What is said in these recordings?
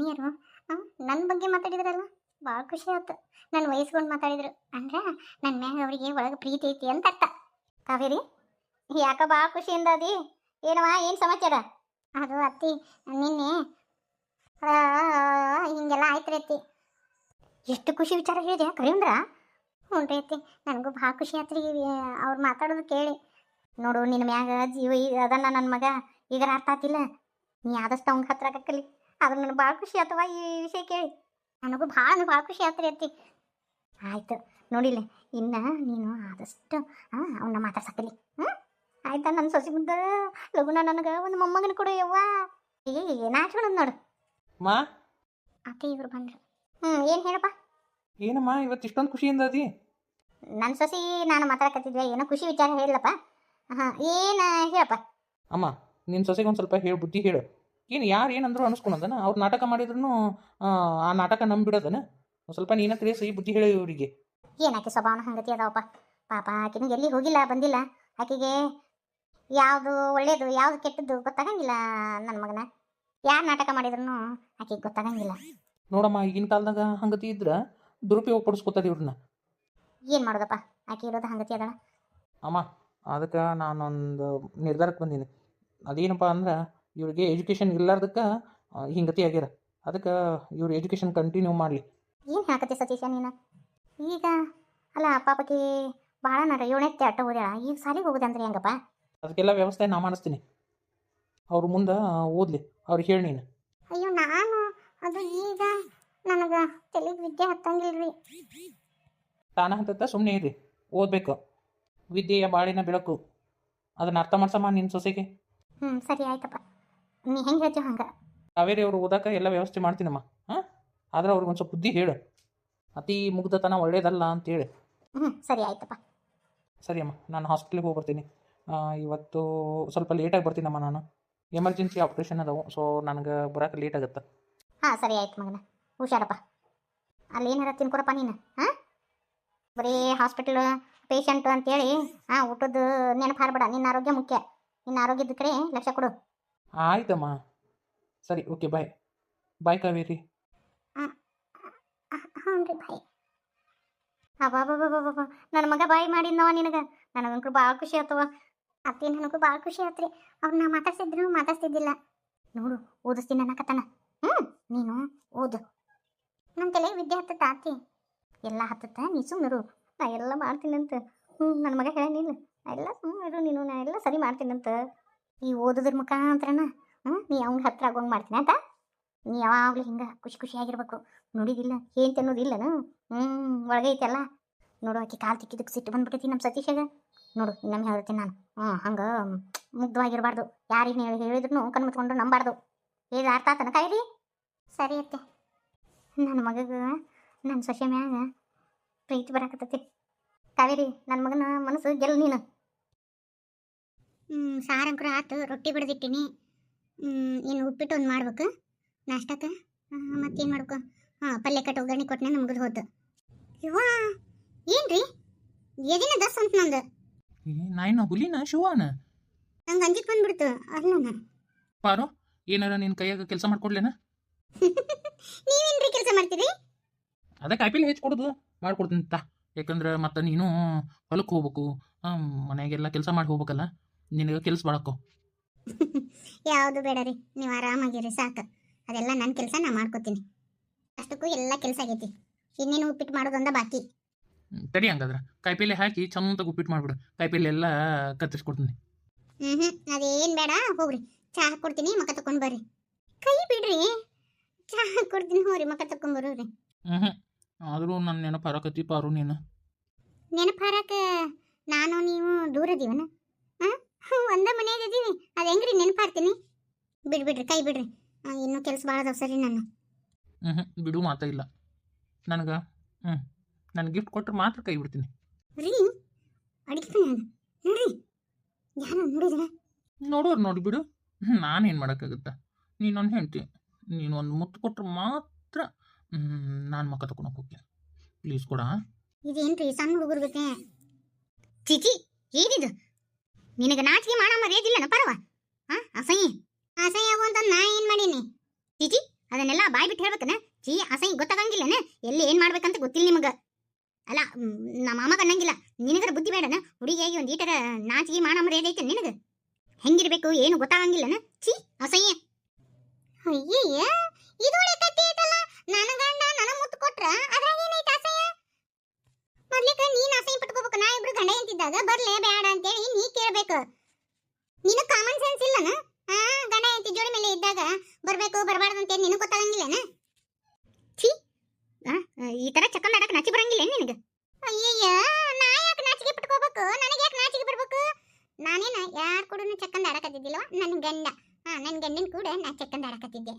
ನೀರು ನನ್ನ ಬಗ್ಗೆ ಮಾತಾಡಿದ್ರಲ್ಲ, ಭಾಳ ಖುಷಿ ಆಯ್ತು. ನನ್ನ ವಯಸ್ಕೊಂಡು ಮಾತಾಡಿದ್ರು ಅಂದ್ರೆ ನನ್ನ ಮ್ಯಾಗ ಅವರಿಗೆ ಒಳಗೆ ಪ್ರೀತಿ ಐತಿ ಅಂತ ಅರ್ಥ. ಕಾವೇರಿ, ಯಾಕ ಭಾಳ ಖುಷಿಯಿಂದ ಅದಿ? ಏನವಾ, ಏನು ಸಮಾಚಾರ? ಅದು ಅತ್ತಿ, ನಿನ್ನೆ ಹಿಂಗೆಲ್ಲ ಆಯ್ತು ರೀ ಅತ್ತಿ. ಎಷ್ಟು ಖುಷಿ ವಿಚಾರ ಹೇಳಿದೆ ಕರೀಂದ್ರ. ಹ್ಞೂ ರೀ ಅತ್ತಿ, ನನಗೂ ಭಾಳ ಖುಷಿ ಆಯ್ತು ರೀ ಅವ್ರು ಮಾತಾಡೋದು ಕೇಳಿ. ನೋಡು, ನಿನ್ನ ಮ್ಯಾಗ ಜೀವ ಅದನ್ನ ನನ್ನ ಮಗ ಈಗ ಅರ್ಥ ಆತಿಲ್ಲ. ನೀ ಆದಷ್ಟು ಅವ್ನ ಹತ್ರ ಕಲಿ. ಅದು ನನಗೆ ಭಾಳ ಖುಷಿ ಆತವ ಈ ವಿಷಯ ಕೇಳಿ. ನನಗೂ ಭಾಳ ಖುಷಿ ಆಯ್ತು ರೀ ಅತ್ತಿ. ಆಯ್ತು ನೋಡಿಲ್ಲ, ಇನ್ನು ನೀನು ಆದಷ್ಟು ಅವನ್ನ ಮಾತಾಡ್ಸಕ್ಕಲಿ. ಆಯ್ತಾ? ನನ್ನ ಸೊಸಿ ಮುದ್ದ ಲಗುನ ನನಗೆ ಒಂದು ಮೊಮ್ಮಗನ ಕೊಡು ಯವ್ವ. ನಾಚ್ಕೊಳದ್ ನೋಡು. ಮಾ ಅತ್ತೆ ಇವ್ರು ಬಂದ್ರು. ಏನು ಹೇಳಪ್ಪ? ಏನಮ್ಮ ಇವತ್ತು ಇಷ್ಟೊಂದು ಖುಷಿಯಿಂದ ಅದಿ? ನನ್ನ ಸೊಸಿ ನಾನು ಮಾತಾಡಕತ್ತಿದ್ವಿ, ಏನೋ ಖುಷಿ ವಿಚಾರ ಹೇಳಪ್ಪ. ಏನು ಹೇಳಪ್ಪ? ಅಮ್ಮ, ನಿನ್ನ ಸೊಸೆಗೆ ಒಂದು ಸ್ವಲ್ಪ ಹೇಳು, ಬುದ್ಧಿ ಹೇಳು. ಏನು ಯಾರು ಏನಂದ್ರು ಅನಿಸ್ಕೊಳದನ? ಅವ್ರು ನಾಟಕ ಮಾಡಿದ್ರು ಆ ನಾಟಕ ನಂಬಿಡೋದನ? ಸ್ವಲ್ಪ ನೀನ ತಿಳಿಸಿ ಬುದ್ಧಿ ಹೇಳಿ ಇವರಿಗೆ. ಏನಾಕೆ ಸ್ವಭಾವನ ಹಂಗತಿ ಅದಾವಪ್ಪ. ಪಾಪ ಆಕೆನೂ ಎಲ್ಲಿ ಹೋಗಿಲ್ಲ ಬಂದಿಲ್ಲ. ಆಕೆಗೆ ಯಾವುದು ಒಳ್ಳೇದು ಯಾವುದು ಕೆಟ್ಟದ್ದು ಗೊತ್ತಾಗಂಗಿಲ್ಲ. ನನ್ನ ಮಗನ ಯಾರು ನಾಟಕ ಮಾಡಿದ್ರು ಆಕೆಗೆ ಗೊತ್ತಾಗಂಗಿಲ್ಲ. ನೋಡಮ್ಮ, ಈಗಿನ ಕಾಲದಾಗ ಹಂಗತಿ ಇದ್ರೆ ದುರುಪಯೋಗ ಪಡಿಸ್ಕೊತಾರೆ ಇವ್ರನ್ನ. ಏನು ಮಾಡೋದಪ್ಪ, ಆಕೆ ಇರೋದು ಹಂಗತಿ ಅದಳ. ಅಮ್ಮ, ಅದಕ್ಕೆ ನಾನೊಂದು ನಿರ್ಧಾರಕ್ಕೆ ಬಂದೀನಿ. ಅದೇನಪ್ಪ ಅಂದ್ರೆ, ಇವ್ರಿಗೆ ಎಜುಕೇಷನ್ ಇಲ್ಲಾರ್ದಕ್ಕೆ ಹಿಂಗತಿ ಆಗ್ಯಾರ. ಅದಕ್ಕೆ ಇವ್ರು ಎಜುಕೇಷನ್ ಕಂಟಿನ್ಯೂ ಮಾಡಲಿ. ಏನು ಹಾಕತ್ತೆ ಸತೀಶ ನೀನು ಈಗ? ಅಲ್ಲ ಪಾಪಕ್ಕೆ ಭಾಳ ನಡ 7ನೇ ಅಟ್ಟ ಓದ್ಯಾಳ, ಈಗ ಸಾಲಿಗೆ ಹೋಗುದು ಅಂದ್ರೆ ಹೆಂಗಪ್ಪ? ಅದಕ್ಕೆಲ್ಲ ವ್ಯವಸ್ಥೆ ನಾ ಮಾಡಿಸ್ತೀನಿ. ಅವ್ರು ಮುಂದೆ ಓದಲಿ, ಅವ್ರಿಗೆ ಹೇಳಿ ನೀನು. ಅಯ್ಯೋ, ನಾನು ಅದು ಈಗ ನನಗೆ ತೆಲಿಗೆ ವಿದ್ಯೆ ಹತ್ತಂಗಿಲ್ರಿ. ತಾನ ಹತ್ತತ್ತ ಸುಮ್ಮನೆ ಇರ್ರಿ, ಓದಬೇಕು. ವಿದ್ಯೆಯ ಬಾಳಿನ ಬೆಳಕು, ಅದನ್ನು ಅರ್ಥ ಮಾಡ್ಸಮ್ಮ ನಿನ್ನ ಸೊಸೆಗೆ. ಸರಿ ಆಯ್ತಪ್ಪ, ನೀ ಹೆಂಗೆ ಹೇಳ್ತೀವಿ ಹಂಗೆ. ಕಾವೇರಿ ಅವರು ಓದಕ್ಕೆ ಎಲ್ಲ ವ್ಯವಸ್ಥೆ ಮಾಡ್ತೀನಮ್ಮ. ಆದ್ರೆ ಅವ್ರಿಗೆ ಒಂದು ಸ್ವಲ್ಪ ಬುದ್ಧಿ ಹೇಳು, ಅತಿ ಮುಗ್ಧತನ ಒಳ್ಳೇದಲ್ಲ ಅಂತೇಳಿ. ಸರಿ ಆಯ್ತಪ್ಪ. ಸರಿ ಅಮ್ಮ, ನಾನು ಹಾಸ್ಪಿಟ್ಲಿಗೆ ಹೋಗಿ ಬರ್ತೀನಿ. ಇವತ್ತು ಸ್ವಲ್ಪ ಲೇಟಾಗಿ ಬರ್ತೀನಮ್ಮ. ನಾನು ಎಮರ್ಜೆನ್ಸಿ ಆಪ್ರೇಷನ್ ಅದಾವು, ಸೊ ನನಗೆ ಬರೋಕೆ ಲೇಟ್ ಆಗುತ್ತೆ. ಸರಿ ಆಯ್ತು ಮಗನ, ಹುಷಾರಪ್ಪ. ಅಲ್ಲಿ ಏನಾರ ತಿನ್ಕೊರಪ್ಪ ನೀನು. ಬರೀ ಹಾಸ್ಪಿಟಲ್ ಪೇಷಂಟ್ ಅಂತೇಳಿ ಊಟದ್ದು ನೆನಪು ಹಾರಬೇಡ. ನಿನ್ನ ಆರೋಗ್ಯ ಮುಖ್ಯ. ನಿನ್ನ ಆರೋಗ್ಯದ ಕಡೆ ಲಕ್ಷ್ಯ ಕೊಡು. ಆಯ್ತಮ್ಮ, ಸರಿ, ಓಕೆ, ಬಾಯ್. ಬಾಯ್ ಕಾವೇರಿ. ಹ್ಞೂ ರೀ, ಬಾಯ್. ಅಬ್ಬಾ, ನನ್ನ ಮಗ ಬಾಯಿ ಮಾಡಿದ್ನವ ನಿನಗೆ. ನನಗಂಕರು ಭಾಳ ಖುಷಿ ಆಯ್ತವ ಅತ್ತೆ. ನನಗೂ ಭಾಳ ಖುಷಿ ಆಯ್ತು ರೀ. ಅವ್ರನ್ನ ಮಾತಾಡ್ತಿದ್ದಿಲ್ಲ. ನೋಡು, ಓದಿಸ್ತೀನಿ ಅನ್ನಕತ್ತಾನ. ನೀನು ಓದು. ನನ್ನ ತಲೆ ವಿದ್ಯೆ ಹತ್ತತ್ತ ಅತ್ತಿ, ಎಲ್ಲ ಹತ್ತತ್ತ. ನೀ ಸುಮ್ಮನಿರು, ನಾ ಎಲ್ಲ ಮಾಡ್ತೀನಂತ. ನನ್ನ ಮಗ ಹೇಳನಿಲ್ಲ, ನಾ ಎಲ್ಲ ಸುಮ್ಮನಿರು ನೀನು, ನಾ ಎಲ್ಲ ಸರಿ ಮಾಡ್ತೀನಂತ. ಈ ಓದೋದ್ರ ಮುಖಾಂತರನ ನೀ ಅವ್ನ ಹತ್ರ ಆಗೋಂಗೆ ಮಾಡ್ತೀನಿ ಅಂತ. ನೀ ಯಾವಾಗಲೂ ಹಿಂಗೆ ಖುಷಿಯಾಗಿರ್ಬೇಕು. ನೋಡಿದಿಲ್ಲ ಏನು ತಿನ್ನೋದಿಲ್ಲನು? ಒಳಗೆ ಐತೆಲ್ಲ ನೋಡು. ಆಕೆ ಕಾಲು ತಿಕ್ಕಿದ್ದಕ್ಕೆ ಸಿಟ್ಟು ಬಂದ್ಬಿಟ್ಟೈತಿ ನಮ್ಮ ಸತೀಶಾಗ. ನೋಡು, ಇನ್ನೊಮ್ಮೆ ಹೇಳ್ತೀನಿ ನಾನು. ಹಂಗೆ ಮುಗ್ಧವಾಗಿರಬಾರ್ದು. ಯಾರಿಗೆ ಹೇಳಿದ್ರು ಕಣ್ಮುಚ್ಕೊಂಡು ನಂಬಾರ್ದು. ಹೇಳಿ ಅರ್ಥ ಆತನ ಕಾಯಿರಿ? ಸರಿ ಅತ್ತೆ. ನನ್ನ ಮಗಗೆ ನನ್ನ ಸೊಸೆ ಮ್ಯಾಗ ಪ್ರೀತಿ ಬರಾಕತ್ತೈತಿ. ಕಾವೇರಿ, ನನ್ನ ಮಗನ ಮನಸ್ಸು ಗೆಲ್ಲ ನೀನು. ಸಾರಂಕರ ಆತು, ರೊಟ್ಟಿ ಬಿಡದಿಟ್ಟಿನಿ. ಇನ್ನು ಉಪ್ಪಿಟ್ಟು ಒಂದು ಮಾಡ್ಬೇಕು ನಾಷ್ಟಕ್ಕೆ. ಮತ್ತೇನು ಮಾಡ್ಬೇಕು? ಪಲ್ಯ ಕಟ್ಟು ಒಗ್ಗರಣೆ ಕೊಟ್ಟನೆ ನಮ್ಗೆ ಹೋದ. ಇವ ಏನ್ರಿ ಎದಿನ ದಸ್ ಅಂತ ನಂದು. ನಾಯಿನ ಹುಲಿನ ಶಿವಾನ ನಂಗೆ ಅಂಜಿಕ್ ಬಂದ್ಬಿಡ್ತು. ಅರ್ಲನ ಪಾರು, ಏನಾರ ನಿನ್ನ ಕೈಯಾಗ ಕೆಲಸ ಮಾಡ್ಕೊಡ್ಲೇನ? ನೀವೇನ್ರಿ ಕೆಲಸ ಮಾಡ್ತೀರಿ? ಅದ ಕಾಯಿಪಲ್ಲೆ ಹೆಚ್ಚು ಕೊಡೋದು ಮಾಡ್ಕೊಡ್ತೀನಿ ತಾ. ಯಾಕಂದ್ರೆ ಮತ್ತೆ ನೀನು ಹೊಲಕ್ಕೆ ಹೋಗ್ಬೇಕು, ಮನೆಯಾಗೆಲ್ಲ ಕೆಲಸ ಮಾಡಿ ಹೋಗ್ಬೇಕಲ್ಲ, ನಿನಗೆ ಕೆಲಸ ಬಾಳಕ್ಕೋ. ಯಾವುದು ಬೇಡ ರೀ, ನೀವು ಆರಾಮಾಗಿರಿ ಸಾಕು. ಅದೆಲ್ಲ ನನ್ನ ಕೆಲಸ ನಾ ಮಾಡ್ಕೋತೀನಿ. ಅಷ್ಟಕ್ಕೂ ಎಲ್ಲ ಕೆಲಸ ಆಗೈತಿ. ಇನ್ನೇನು ಉಪ್ಪಿಟ್ಟು ಮಾಡೋದೊಂದ ಬಾಕಿ. ತಡಿ, ಹಂಗಾದ್ರೆ ಕಾಯಿಪಲ್ಲೆ ಹಾಕಿ ಚಂದ ಉಪ್ಪಿಟ್ಟು ಮಾಡ್ಬಿಡು. ಕಾಯಿಪಲ್ಲೆ ಎಲ್ಲ ಕತ್ತರಿಸ್ಕೊಡ್ತೀನಿ. ಅದೇನು ಬೇಡ, ಹೋಗ್ರಿ. ಚಹಾ ಕೊಡ್ತೀನಿ, ಮಕ್ಕ ತಕೊಂಡು ಬರ್ರಿ. ಕೈ ಬಿಡ್ರಿ, ಚಹಾ ಕೊಡ್ತೀನಿ, ಹೋಗ್ರಿ, ಮಕ್ಕ ತಕೊಂಬರ್ರಿ. ಆದರೂ ನನ್ನ ನೆನಪು ಹಾರಕತ್ತಿ ಪಾರು. ನೀನು ನೆನಪು ಹಾರಕ್ಕೆ ನಾನು ನೀವು ದೂರ ಇದೀವನ? ಒಂದ ಮನೆಯಾಗ ಇದೀವಿ, ಅದು ಹೆಂಗ್ರಿ ನೆನಪು ಹಾರ್ತೀನಿ? ಬಿಡ್ರಿ, ಕೈ ಬಿಡ್ರಿ. ಇನ್ನೂ ಕೆಲಸ ಭಾಳ ಅದಾವ. ಸರಿ, ನಾನು ಬಿಡು ಮಾತಾ ಇಲ್ಲ ನನಗೆ. ನಾನು ಗಿಫ್ಟ್ ಕೊಟ್ಟರೆ ಮಾತ್ರ ಕೈ ಬಿಡ್ತೀನಿ ರೀ. ಅಡಿಗೆ ನೋಡ್ರಿ, ಯಾರು ನೋಡಿದ್ರ? ನೋಡೋರು ನೋಡಿ ಬಿಡು, ನಾನೇನು ಮಾಡೋಕ್ಕಾಗುತ್ತಾ? ನೀನೊಂದು ಹೇಳ್ತಿ, ನೀನು ಒಂದು ಮುತ್ತು ಕೊಟ್ಟರೆ ಮಾತ್ರ ನಾನು ಮಕ್ಕ ತಗೊಂಡೋಗಿ ಹೋಗ್ತೀನಿ. ಪ್ಲೀಸ್ ಕೊಡ. ಇದೇನ್ರಿ ಸಣ್ಣ ಹುಡುಗರು ಬೇಕೆ? ಚಿಚಿ, ಏನಿದು? ನಿನಗೆ ನಾಚಿಕೆ ಮಾಡ ಮರ್ಯಾದಿಲ್ಲನ ಪರವ? ಅಸಹ್ಯ ಆಗುವಂತ ನಾ ಏನು ಮಾಡೀನಿ? ಚಿಚಿ, ಅದನ್ನೆಲ್ಲ ಬಾಯ್ ಬಿಟ್ಟು ಹೇಳ್ಬೇಕನ? ಚೀ ಅಸಹ್ಯ ಗೊತ್ತಾಗಂಗಿಲ್ಲನ? ಎಲ್ಲಿ ಏನ್ ಮಾಡ್ಬೇಕಂತ ಗೊತ್ತಿಲ್ಲ ನಿಮಗ. ಅಲ್ಲ ನಮ್ಮ ಮಾಮ ಅನ್ನಂಗಿಲ್ಲ. ನಿನಗರ ಬುದ್ಧಿ ಬೇಡನ? ಹುಡುಗಿಯಾಗಿ ಒಂದು ಈಟರ ನಾಚಿಗೆ ಮಾನ ಮರ್ಯಾದೆ ಐತೆ ನಿನಗ? ಹೆಂಗಿರ್ಬೇಕು ಏನು ಗೊತ್ತಾಗಂಗಿಲ್ಲನ? ಚೀ ಅಸಹ್ಯ. ಅಯ್ಯಯ್ಯ, ಇದೊಳೆ ಕತ್ತಿ ಐತಲ್ಲ. ನನ್ನ ಗಂಡ ನನ್ನ ಮುತ್ತು ಕೊಟ್ರ ಅದ್ರಾಗ ಏನೈತೆ ಅಸಹ್ಯ? ಮೊದ್ಲಿಕ ನೀನ್ ಅಸಹ್ಯ ಪಟ್ಕೋಬೇಕು. ನಾ ಇಬ್ರು ಗಂಡ ಎಂತಿದ್ದಾಗ ಬರ್ಲೇ ಬೇಡ ಅಂತೇಳಿ ನೀ ಕೇಳ್ಬೇಕು. ನಿನಗ ಕಾಮನ್ ಸೆನ್ಸ್ ಇಲ್ಲನ? ಗಂಡ ಎಂತಿ ಜೋಡಿ ಮೇಲೆ ಇದ್ದಾಗ ಬರ್ಬೇಕು ಬರಬಾರ್ದು ಅಂತೇಳಿ ನಿನಗೆ ಗೊತ್ತಾಗಂಗಿಲ್ಲನ? ಛೀ, ಈ ತರ ಚಕ್ಕಂದ ಆಡಕ್ ನಾಚಿ ಬರಂಗಿಲ್ಲ ನಿನಗೆ? ಅಯ್ಯಯ್ಯ, ನಾ ಯಾಕೆ ನಾಚಿಗೆ ಪಟ್ಕೋಬೇಕು? ನನಗೆ ಯಾಕೆ ನಾಚಿಗೆ ಬರ್ಬೇಕು? ನಾನೇನ ಯಾರ ಕೂಡನು ಚಕ್ಕಂದ ಆಡಕತ್ತಿದ್ದಿಲ್ವ? ನನ್ನ ಗಂಡ, ನನ್ನ ಗಂಡನ ಕೂಡ ನಾ ಚಕ್ಕಂದ ಆಡಕತ್ತಿದ್ದೆ.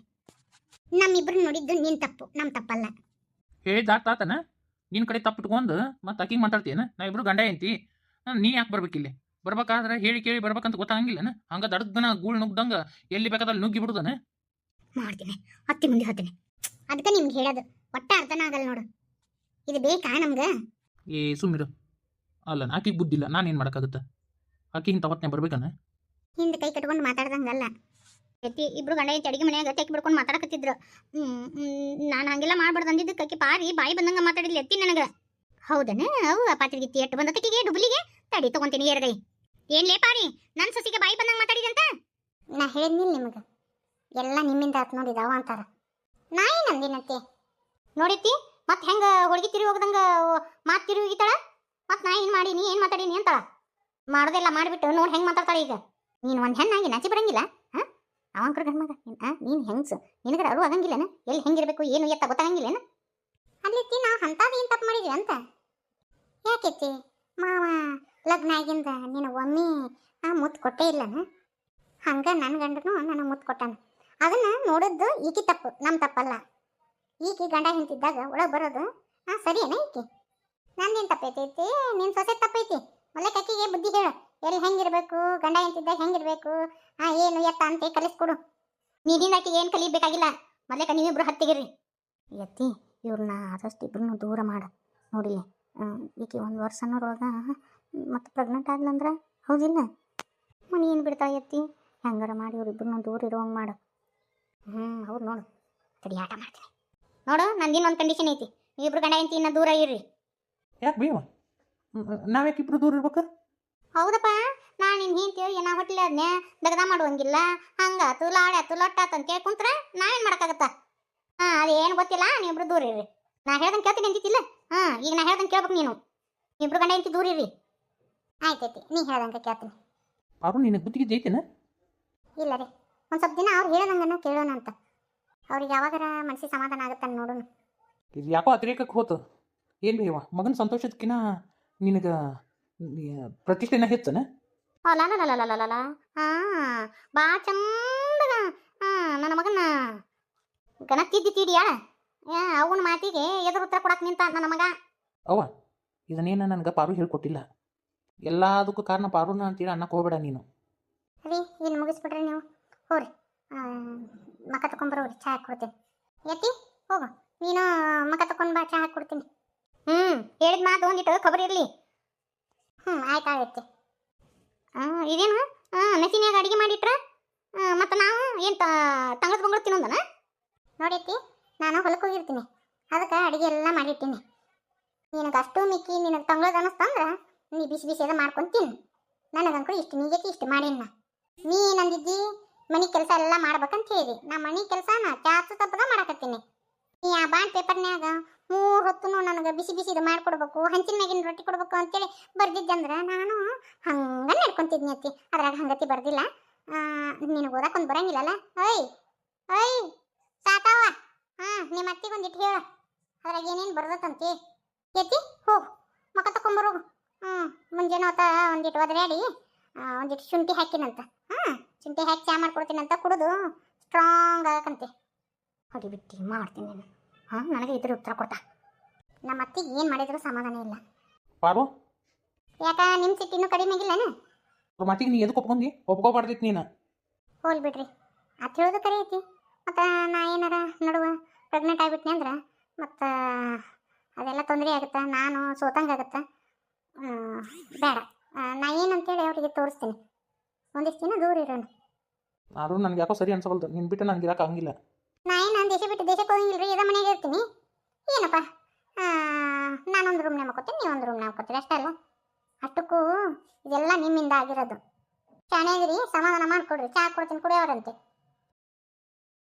ನಮ್ಮಿಬ್ರು ನೋಡಿದ್ದು ನಿನ್ ತಪ್ಪು, ನಮ್ ತಪ್ಪಲ್ಲ. ಹೇಳಿದಾತಾತನ ನಿನ್ನ ಕಡೆ ತಪ್ಪಿಟ್ಕೊಂಡು ಮತ್ತೆ ಆಕಿಗೆ ಮಾತಾಡ್ತೀಯನ? ನಾ ಇಬ್ರು ಗಂಡ ಎಂತಿ, ನೀ ಯಾಕೆ ಬರ್ಬೇಕಿಲ್ಲಿ? ಬರ್ಬೇಕಾದ್ರೆ ಹೇಳಿ ಕೇಳಿ ಬರ್ಬೇಕಂತ ಗೊತ್ತಾಗಂಗಿಲ್ಲನ? ಹಂಗ ದಡದನ ಗೂಳ್ ನುಗ್ದಂಗ ಎಲ್ಲಿ ಬೇಕಾದಲ್ಲಿ ನುಗ್ಗಿ ಬಿಡುದನ? ಮಾಡ್ತೀನಿ, ಹತ್ತಿ ಮುಂದೆ ಹತ್ತೀನಿ. ಅದಕ್ಕೆ ನಿಮ್ಗೆ ಹೇಳೋದು ಒಟ್ಟ ಅರ್ಥನ ಆಗಲ್ಲ ನೋಡು. ಇದು ಬೇಕಾ ನಮ್ಗೆ? ಏ ಸುಮ್ಮಿರು. ಅಲ್ಲ ಆಕಿಗೆ ಬುದ್ಧಿಲ್ಲ, ನಾನೇನು ಮಾಡೋಕ್ಕಾಗುತ್ತೆ? ಆಕಿ ಇಂಥ ಹೊತ್ತನೆ ಬರ್ಬೇಕನ? ಹಿಂದೆ ಕೈ ಕಟ್ಕೊಂಡು ಮಾತಾಡ್ದಂಗಲ್ಲ. ಇಬ್ರು ಗಂಡ ಐತಿ ಅಡಿಗೆ ಮನೆಯಾಗ ತೆಕ್ಕಿ ಬಿಡ್ಕೊಂಡು ಮಾತಾಡಕತ್ತಿದ್ರು. ನಾನು ಹಂಗೆಲ್ಲ ಮಾಡ್ಬಾರ್ದು ಅಂದಿದ್ದಕ್ಕೆ ಆಕಿ ಪಾರಿ ಬಾಯಿ ಬಂದಂಗ ಮಾತಾಡಿದ್ಲಿ ಎತ್ತಿ ನನಗೆ. ಹೌದನ? ಅವು ಪಾತ್ರೆಗಿತ್ತಿ ಎಟ್ಟು ಬಂದತ್ತಿಗೆ ಡುಬ್ಲಿಗೆ ತಡಿ ತಗೊಂತೀನಿ ಏರ್ಗೈ. ಏನ್ಲೇ ಪಾರಿ, ನನ್ನ ಸೊಸಿಗೆ ಬಾಯಿ ಬಂದಂಗ ಮಾತಾಡಿದಂತ? ನಾ ಹೇಳಿದ್ನಿಲ್ಲ ನಿಮಗೆ, ಎಲ್ಲ ನಿಮ್ಮಿಂದ ಆತ್ ನೋಡಿದಾವ ಅಂತಾರ. ನಾ ಏನು ಅಂದಿನತ್ತೆ? ನೋಡಿತ್ತಿ ಮತ್ತೆ ಹೆಂಗ ಹೊಳಗಿ ತಿರುಗಿ ಹೋಗದಂಗ ಮಾತು ತಿರುಗಿ ಹೋಗಿತ್ತಾಳ. ಮತ್ತೆ ನಾ ಏನು ಮಾಡೀನಿ ಏನು ಮಾತಾಡೀನಿ ಅಂತಾಳ. ಮಾಡೋದೆಲ್ಲ ಮಾಡಿಬಿಟ್ಟು ನೋಡಿ ಹೆಂಗೆ ಮಾತಾಡ್ತಾಳೆ ಈಗ. ನೀನು ಒಂದು ಹೆಣ್ಣಾಗಿ ನಾಚಿ ಬರಂಗಿಲ್ಲ? ಅವಂಕ್ರ ಗಂಡ್ಮಗ ನೀನು ಹೆಂಗ್ಸು, ನಿನಗರ ಅರು ಆಗಂಗಿಲ್ಲನ? ಎಲ್ಲಿ ಹೆಂಗಿರ್ಬೇಕು ಏನು ಎತ್ತ ಗೊತ್ತಾಗಂಗಿಲ್ಲನ? ಅಲ್ಲಿತ್ತಿ ನಾವು ಅಂತಾದ ಏನು ತಪ್ಪು ಮಾಡಿದ್ವಿ ಅಂತ? ಯಾಕೆತ್ತಿ ಮಾವ ಲಗ್ನ ಆಗಿಂದ ನೀನು ಒಮ್ಮೆ ಮುತ್ತು ಕೊಟ್ಟೇ ಇಲ್ಲನ? ಹಂಗೆ ನನ್ನ ಗಂಡನು ನನಗೆ ಮುತ್ತು ಕೊಟ್ಟಾನ. ಅದನ್ನು ನೋಡಿದ್ದು ಈಕಿ ತಪ್ಪು, ನಮ್ಮ ತಪ್ಪಲ್ಲ. ಈಕಿ ಗಂಡ ಹಿಂತಿದ್ದಾಗ ಒಳಗೆ ಬರೋದು ಸರಿಯೇನ? ಈಕಿ ನಂದೇನು ತಪ್ಪೈತೈತಿ? ನಿನ್ನ ಸೊಸೆ ತಪ್ಪೈತಿ. ಮೊದಲೇ ಕಕ್ಕಿಗೆ ಬುದ್ಧಿ ಹೇಳು, ಎಲ್ಲಿ ಹೆಂಗಿರ್ಬೇಕು, ಗಂಡ ಎಂತಿದ್ದಾಗ ಹೆಂಗಿರ್ಬೇಕು, ಏನು ಎತ್ತ ಅಂತ ಕಲಿಸ್ಕೊಡು. ನೀರಿಂದ ಆಕಿಗೆ ಏನು ಕಲಿಬೇಕಾಗಿಲ್ಲ. ಮೊದಲೇ ನೀವಿಬ್ರು ಹತ್ತಿಗಿರ್ರಿ. ಎತ್ತಿ ಇವ್ರನ್ನ ಆದಷ್ಟು ಇಬ್ರು ದೂರ ಮಾಡು. ನೋಡಿಲ್ಲ ಈಕೆ 1 ವರ್ಷನೊಳಗೆ ಮತ್ತು ಪ್ರೆಗ್ನೆಂಟ್ ಆದ್ಲಂದ್ರೆ ಹೌದಿಲ್ಲ? ಮನೆ ಏನು ಬಿಡ್ತಾಳೆ ಎತ್ತಿ? ಹೆಂಗಾರ ಮಾಡಿ ಇವ್ರಿಬ್ರು ದೂರ ಇರೋಂಗೆ ಮಾಡು. ಹೌದು ನೋಡು, ಸರಿ ಆಟ ಮಾಡ್ತೀನಿ ನೋಡು. ನಂದಿನ್ನೊಂದು ಕಂಡೀಷನ್ ಐತಿ, ನೀವಿಬ್ರು ಗಂಡ ಎಂತಿ ಇನ್ನ ದೂರ ಇರ್ರಿ. ಯಾಕೆ ಬೇವ? ನಾವ್ಯಾಕೆ ಇಬ್ರು ದೂರ ಇರ್ಬೇಕು? ಹೌದಪ್ಪ, ನಾನು ನಿನ್ನ ಹಿಂತೇಳಿ ಏನೋ ಹೊಟ್ಟಲೆ ಅದನ್ನೇ ದಗದ ಮಾಡುವಂಗಿಲ್ಲ. ಹಂಗಾತು ಲಾಡಾತು ಲೊಟ್ಟಾತು ಅಂತ ಕೇಳ್ಕೊಂಡ್ರೆ ನಾವೇನು ಮಾಡೋಕ್ಕಾಗತ್ತ? ಅದೇನು ಗೊತ್ತಿಲ್ಲ, ನೀವಿಬ್ರು ದೂರ ಇರ್ರಿ. ನಾ ಹೇಳ್ದಂಗೆ ಕೇಳ್ತೀನಿ ಅಂತಿಲ್ಲ? ಈಗ ನಾ ಹೇಳ್ದಂಗೆ ಕೇಳ್ಬೇಕು ನೀನು. ಇಬ್ರು ಗಂಡ ಎಂತಿ ದೂರ ಇರ್ರಿ. ಆಯ್ತೈತಿ, ನೀ ಹೇಳ್ದಂಗೆ ಕೇಳ್ತೀನಿ. ಅವರು ನಿನಗೆ ಬುದ್ಧಿಗೆ ಐತೆನ? ಇಲ್ಲ ರೀ, ಒಂದು ಸ್ವಲ್ಪ ದಿನ ಅವ್ರು ಹೇಳ್ದಂಗನ ಕೇಳೋಣ ಅಂತ. ಅವ್ರಿಗೆ ಯಾವಾಗಾರ ಮನಸ್ಸಿಗೆ ಸಮಾಧಾನ ಆಗುತ್ತಾನೆ ನೋಡೋಣ. ಇದು ಯಾಕೋ ಅತಿರೇಕಕ್ಕೆ ಹೋತು. ಏನು ಬೇವ, ಮಗನ ಸಂತೋಷದಕ್ಕಿಂತ ನಿನಗೆ ಪ್ರತಿಷ್ಠೆನ ಹೆಚ್ಚನ? ಅಲ್ಲ ಬಾ ಚಂದಗ ನನ್ನ ಮಗನ ಗಣ ತಿದ್ದಿಯಾಳ. ಅವನ ಮಾತಿಗೆ ಎದುರು ಉತ್ತರ ಕೊಡಕ್ಕೆ ನಿಂತ ನನ್ನ ಮಗ. ಅವ್ವ, ಇದನ್ನೇನು ನನಗೆ ಪಾರು ಹೇಳ್ಕೊಟ್ಟಿಲ್ಲ. ಎಲ್ಲದಕ್ಕೂ ಕಾರಣ ಪಾರುನ ಅಂತೀರ ಅನ್ನಕ್ಕೆ ಹೋಗ್ಬೇಡ ನೀನು. ರೀ ಇನ್ನು ಮುಗಿಸ್ಬಿಡ್ರಿ ನೀವು. ಹೋರಿ ಮಕ ತಗೊಂಬರೋರಿ, ಚಹಾ ಹಾಕ್ಕೊಡ್ತೀನಿ. ಎತ್ತಿ ಹೋಗು ನೀನು, ಮಕ ತಗೊಂಡು ಬಾ, ಚಹಾ ಹಾಕ್ಕೊಡ್ತೀನಿ. ಹೇಳಿದ ಮಾತು ಒಂದಿಟ್ಟು ಖಬರ್ ಇರಲಿ. ಆಯ್ತು ಎತ್ತಿ. ಇದೇನು ಮೆಸಿನ್ಯಾಗ ಅಡುಗೆ ಮಾಡಿಟ್ರ ಮತ್ತು ನಾವು ಏನು ತಂಗಳದ ಬಂಗಳು ತಿನ್ನೋದನ? ನೋಡೈತಿ, ನಾನು ಹೊಲಕ್ಕೆ ಹೋಗಿರ್ತೀನಿ, ಅದಕ್ಕೆ ಅಡುಗೆ ಎಲ್ಲ ಮಾಡಿರ್ತೀನಿ. ನಿನಗೆ ಅಷ್ಟು ಮಿಕ್ಕಿ ನಿನಗೆ ತಂಗಳದ ಅನ್ನಿಸ್ತಂದ್ರೆ ನೀ ಬಿಸಿ ಬಿಸಿ ಅದ ಮಾಡ್ಕೊಂಡು ತಿನ್ನು. ನನಗಂಕರು ಇಷ್ಟು ನೀಗೈತಿ, ಇಷ್ಟು ಮಾಡೀನಿ. ನೀ ಏನಂದಿದ್ದಿ? ಮನೆ ಕೆಲಸ ಎಲ್ಲ ಮಾಡ್ಬೇಕಂತ ಹೇಳಿ ನಾ ಮನೆ ಕೆಲಸನ ಚಾಚು ತಪ್ಪದ ಮಾಡಕತ್ತೀನಿ. ನೀ ಆ ಬಾಂಡ್ ಪೇಪರ್ನ್ಯಾಗ 3 ಹೊತ್ತು ನನಗೆ ಬಿಸಿ ಬಿಸಿದು ಮಾಡಿಕೊಡ್ಬೇಕು, ಹಂಚಿನ ಮ್ಯಾಗಿನ ರೊಟ್ಟಿ ಕೊಡ್ಬೇಕು ಅಂತೇಳಿ ಬರ್ದಿದ್ದಂದ್ರೆ ನಾನು ಹಂಗೆ ನಡ್ಕೊತಿದ್ನಿ ಅತ್ತಿ. ಅದ್ರಾಗ ಹಂಗತಿ ಬರ್ದಿಲ್ಲ. ನಿನಗೆ ಓದಕ್ಕೊಂದು ಬರಂಗಿಲ್ಲಲ್ಲ? ಐ ಸಾತಾವ. ನಿಮ್ಮ ಅತ್ತಿಗೆ ಒಂದಿಟ್ಟು ಹೇಳ, ಅದ್ರಾಗ ಏನೇನು ಬರ್ದತ್ತಂತಿ. ಎತ್ತಿ ಹೋಗು, ಮಕ ತಕೊಂಬರೋಗು. ಮುಂಜಾನೆ ಹೊತ್ತ ಒಂದಿಟ್ಟು ಒದರಾಡಿ ಒಂದಿಟ್ಟು ಶುಂಠಿ ಹಾಕಿನಂತ. ಶುಂಠಿ ಹಾಕಿ ಚಾ ಮಾಡ್ಕೊಡ್ತೀನಂತ, ಕುಡಿದು ಸ್ಟ್ರಾಂಗ್ ಆಗಕಂತೆ. ಹೊಡಿಬಿಟ್ಟು ಮಾಡ್ತೀನಿ ನಾನು. ನನಗೆ ಇದ್ರ ಉತ್ತರ ಕೊಡ್ತಾ. ನಮ್ಮ ಅತ್ತಿಗೆ ಏನು ಮಾಡಿದ್ರು ಸಮಾಧಾನ ಇಲ್ಲ. ಪಾರು, ಯಾಕ ನಿಮ್ಮ ಸಿಟ್ಟಿನೂ ಕಡಿಮೆ ಆಗಿಲ್ಲನ? ಅವ್ರ ಮಾತಿಗೆ ನೀ ಎದಕ್ಕೆ ಒಪ್ಕೊಂಡಿ? ಒಪ್ಕೋಬಾರ್ದಿತ್ತು ನೀನು. ಹೋಲ್ ಬಿಡ್ರಿ, ಅದು ಹೇಳೋದು ಕರೆ ಐತಿ. ಮತ್ತು ನಾ ಏನಾರ ನಡುವ ಪ್ರೆಗ್ನೆಂಟ್ ಆಗಿಬಿಟ್ನಿ ಅಂದ್ರೆ ಮತ್ತು ಅದೆಲ್ಲ ತೊಂದರೆ ಆಗುತ್ತೆ, ನಾನು ಸೋತಂಗಾಗತ್ತೆ. ಬೇಡ, ನಾ ಏನಂತೇಳಿ ಅವರಿಗೆ ತೋರಿಸ್ತೀನಿ. ಒಂದಿಷ್ಟು ದಿನ ದೂರ ಇರೋಣ. ಆದರೂ ನನಗೆ ಯಾಕೋ ಸರಿ ಅನ್ಸಬಲ್ದು. ನೀನು ಬಿಟ್ಟು ನನಗೆ ಇರೋಕೆ ಆಗಂಗಿಲ್ಲ. ನಾ ಏನಂದೆ ದೇಶ ಬಿಟ್ಟು ದೇಶಕ್ಕೆ ಹೋಗಿಲ್ರಿ ಇದೇ ಮನೆಗೆ ಇರ್ತೀನಿ ಏನಪ್ಪ ನಾನೊಂದು ರೂಮ್ನಾಗ ಮಕ್ಕೋತೀನಿ ನೀವೊಂದು ರೂಮ್ನಾಗ ಮಕ್ಕೋತೀರಿ ಅಷ್ಟೇ ಅಲ್ಲ ಅಷ್ಟಕ್ಕೂ ಇದೆಲ್ಲ ನಿಮ್ಮಿಂದ ಆಗಿರೋದು ಶಾಣೆಗಿರಿ ಸಮಾಧಾನ ಮಾಡ್ಕೊಡ್ರಿ ಚಹಾ ಕೊಡ್ತೀನಿ ಕುಡಿಯೋರಂತೆ